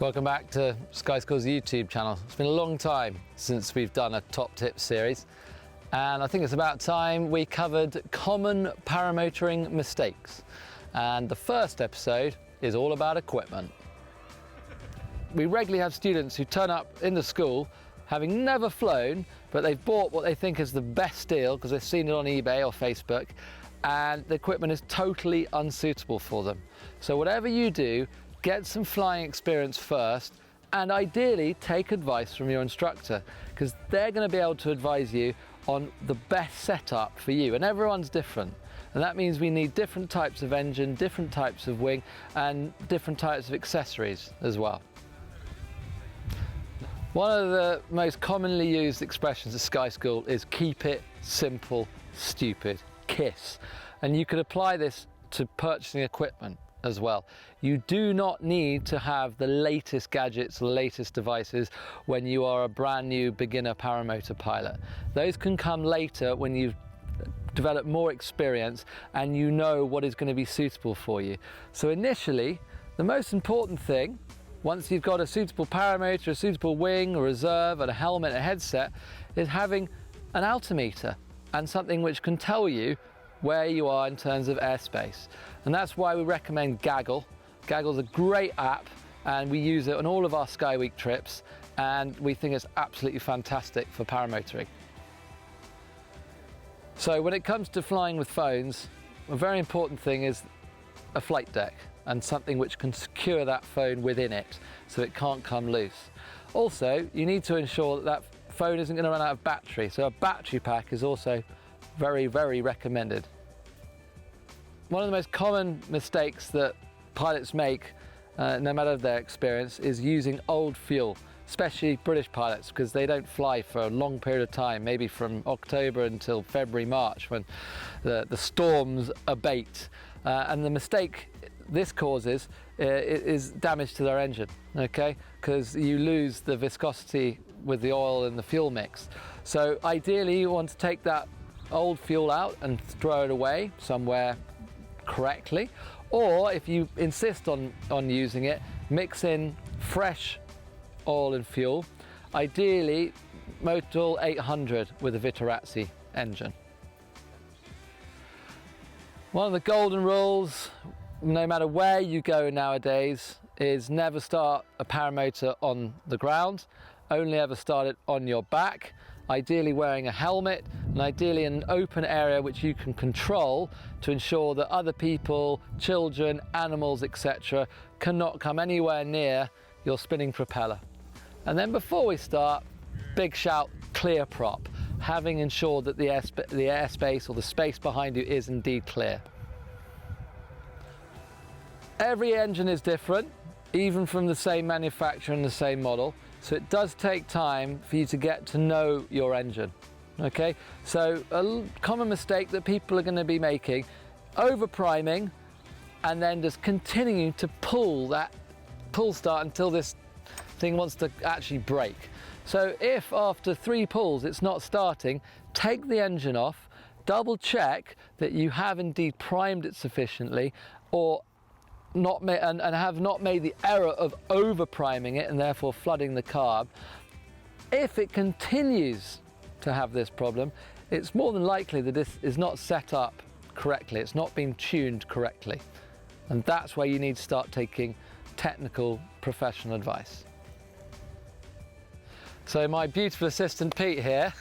Welcome back to Sky School's YouTube channel. It's been a long time since we've done a top tips series, and I think it's about time we covered common paramotoring mistakes. And the first episode is all about equipment. We regularly have students who turn up in the school having never flown, but they've bought what they think is the best deal because they've seen it on eBay or Facebook, and the equipment is totally unsuitable for them. So whatever you do, get some flying experience first, and ideally take advice from your instructor, because they're going to be able to advise you on the best setup for you, and everyone's different. And that means we need different types of engine, different types of wing, and different types of accessories as well. One of the most commonly used expressions at Sky School is keep it simple, stupid, KISS. And you could apply this to purchasing equipment as well. You do not need to have the latest gadgets, the latest devices when you are a brand new beginner paramotor pilot. Those can come later when you've developed more experience and you know what is going to be suitable for you. So initially, the most important thing, once you've got a suitable paramotor, a suitable wing, a reserve, and a helmet, a headset, is having an altimeter and something which can tell you where you are in terms of airspace. And that's why we recommend Gaggle. Gaggle's a great app, and we use it on all of our Sky Week trips, and we think it's absolutely fantastic for paramotoring. So when it comes to flying with phones, a very important thing is a flight deck and something which can secure that phone within it so it can't come loose. Also, you need to ensure that that phone isn't going to run out of battery, so a battery pack is also very, very recommended. One of the most common mistakes that pilots make, no matter their experience, is using old fuel, especially British pilots, because they don't fly for a long period of time, maybe from October until February, March, when the storms abate. And the mistake this causes is damage to their engine, okay? Because you lose the viscosity with the oil and the fuel mix. So ideally you want to take that old fuel out and throw it away somewhere correctly, or if you insist on using it, mix in fresh oil and fuel, ideally Motul 800 with a Viterazzi engine. One of the golden rules, no matter where you go nowadays, is never start a paramotor on the ground, only ever start it on your back, ideally wearing a helmet, and ideally in an open area which you can control to ensure that other people, children, animals, etc. cannot come anywhere near your spinning propeller. And then before we start, big shout, clear prop, having ensured that the airspace or the space behind you is indeed clear. Every engine is different, even from the same manufacturer and the same model, so it does take time for you to get to know your engine. Okay, so a common mistake that people are going to be making, over priming and then just continuing to pull start until this thing wants to actually break. So if after 3 pulls it's not starting, take the engine off, double check that you have indeed primed it sufficiently, or and have not made the error of over priming it and therefore flooding the carb. If it continues to have this problem, it's more than likely that this is not set up correctly, it's not been tuned correctly, and that's where you need to start taking technical professional advice. So my beautiful assistant Pete here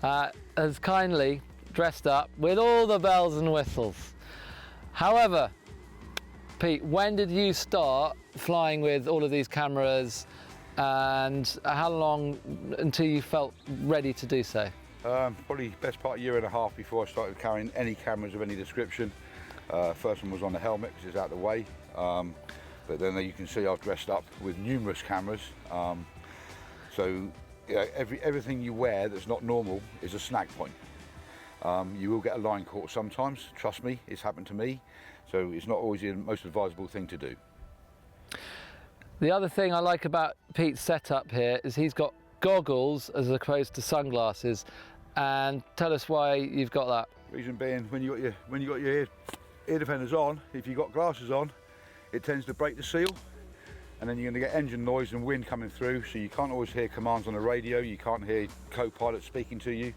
has kindly dressed up with all the bells and whistles. However, Pete, when did you start flying with all of these cameras, and how long until you felt ready to do so? Probably best part of 1.5 years before I started carrying any cameras of any description. First one was on the helmet, which is out of the way, but then you can see I've dressed up with numerous cameras. So yeah, everything you wear that's not normal is a snag point. You will get a line caught sometimes, trust me, it's happened to me, so it's not always the most advisable thing to do. The other thing I like about Pete's setup here is he's got goggles as opposed to sunglasses, and tell us why you've got that. Reason being, when you got your ear defenders on, if you've got glasses on, it tends to break the seal, and then you're going to get engine noise and wind coming through, so you can't always hear commands on the radio, you can't hear co-pilot speaking to you.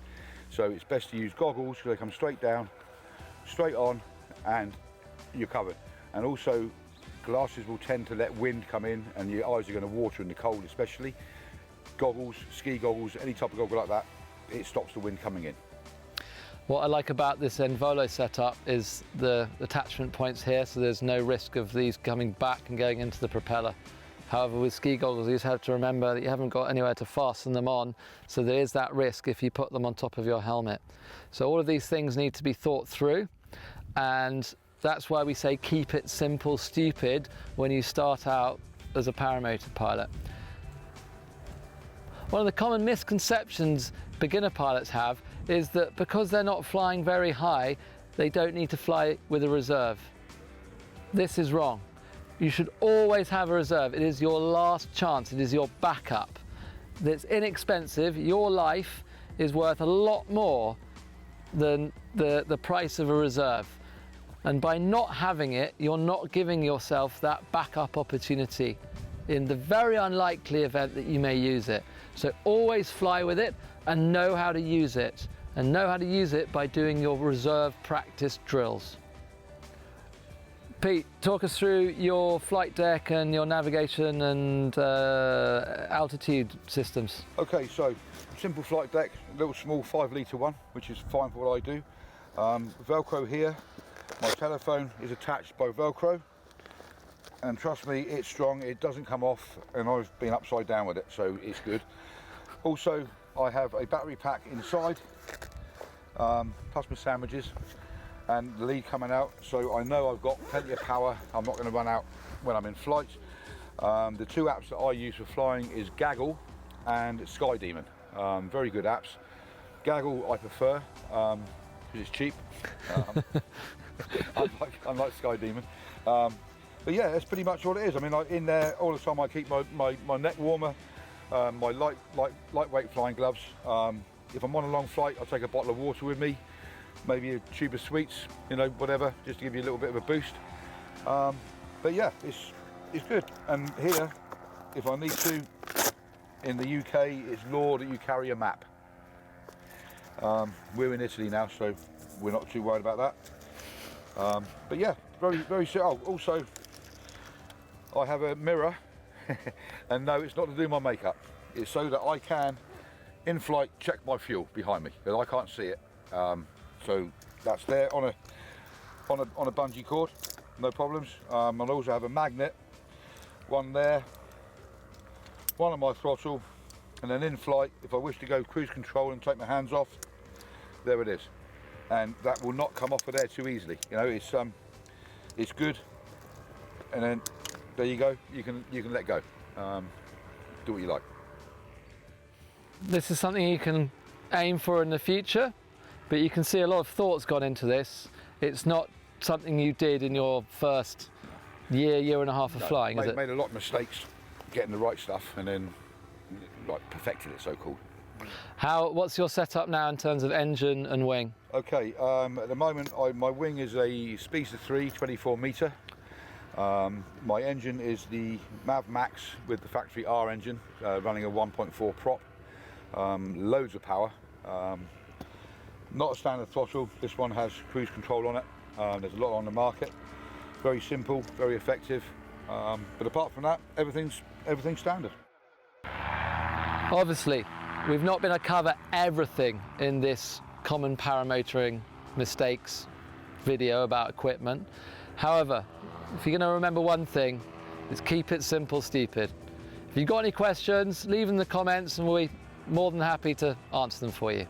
So it's best to use goggles because they come straight down, straight on, and you're covered. And also glasses will tend to let wind come in and your eyes are going to water in the cold especially. Goggles, ski goggles, any type of goggle like that, it stops the wind coming in. What I like about this Envolo setup is the attachment points here, so there's no risk of these coming back and going into the propeller. However, with ski goggles, you just have to remember that you haven't got anywhere to fasten them on, so there is that risk if you put them on top of your helmet. So all of these things need to be thought through, and that's why we say keep it simple, stupid when you start out as a paramotor pilot. One of the common misconceptions beginner pilots have is that because they're not flying very high, they don't need to fly with a reserve. This is wrong. You should always have a reserve. It is your last chance. It is your backup. It's inexpensive. Your life is worth a lot more than the price of a reserve. And by not having it, you're not giving yourself that backup opportunity in the very unlikely event that you may use it. So always fly with it and know how to use it. And know how to use it by doing your reserve practice drills. Pete, talk us through your flight deck and your navigation and altitude systems. Okay, so simple flight deck, a little small 5-litre one, which is fine for what I do. Velcro here. My telephone is attached by Velcro, and trust me, it's strong, it doesn't come off, and I've been upside down with it, so it's good. Also, I have a battery pack inside, plus my sandwiches, and the lead coming out, so I know I've got plenty of power. I'm not going to run out when I'm in flight. The two apps that I use for flying is Gaggle and Sky Demon. Very good apps. Gaggle I prefer, because it's cheap. Unlike Sky Demon. But yeah, that's pretty much all it is. I mean, in there all the time I keep my neck warmer, my lightweight flying gloves. If I'm on a long flight, I'll take a bottle of water with me, maybe a tube of sweets, you know, whatever, just to give you a little bit of a boost. But yeah, it's good. And here, if I need to, in the UK, it's law that you carry a map. We're in Italy now, so we're not too worried about that. But yeah, very simple. Oh, also, I have a mirror, and no, it's not to do my makeup. It's so that I can, in flight, check my fuel behind me, because I can't see it. So that's there on a bungee cord, no problems. I also have a magnet, one there, one on my throttle, and then in flight, if I wish to go cruise control and take my hands off, there it is. And that will not come off of there too easily. You know, it's good. And then there you go. You can let go. Do what you like. This is something you can aim for in the future, but you can see a lot of thought's gone into this. It's not something you did in your first year and a half of flying, is it? Made a lot of mistakes getting the right stuff, and then like perfected it, so called. What's your setup now in terms of engine and wing? Okay, at the moment my wing is a Speedster 3 24 metre. My engine is the Mav Max with the factory R engine, running a 1.4 prop. Loads of power. Not a standard throttle. This one has cruise control on it. There's a lot on the market. Very simple, very effective. But apart from that, everything's standard. Obviously, we've not been able to cover everything in this common paramotoring mistakes video about equipment. However, if you're going to remember one thing, it's keep it simple, stupid. If you've got any questions, leave them in the comments and we'll be more than happy to answer them for you.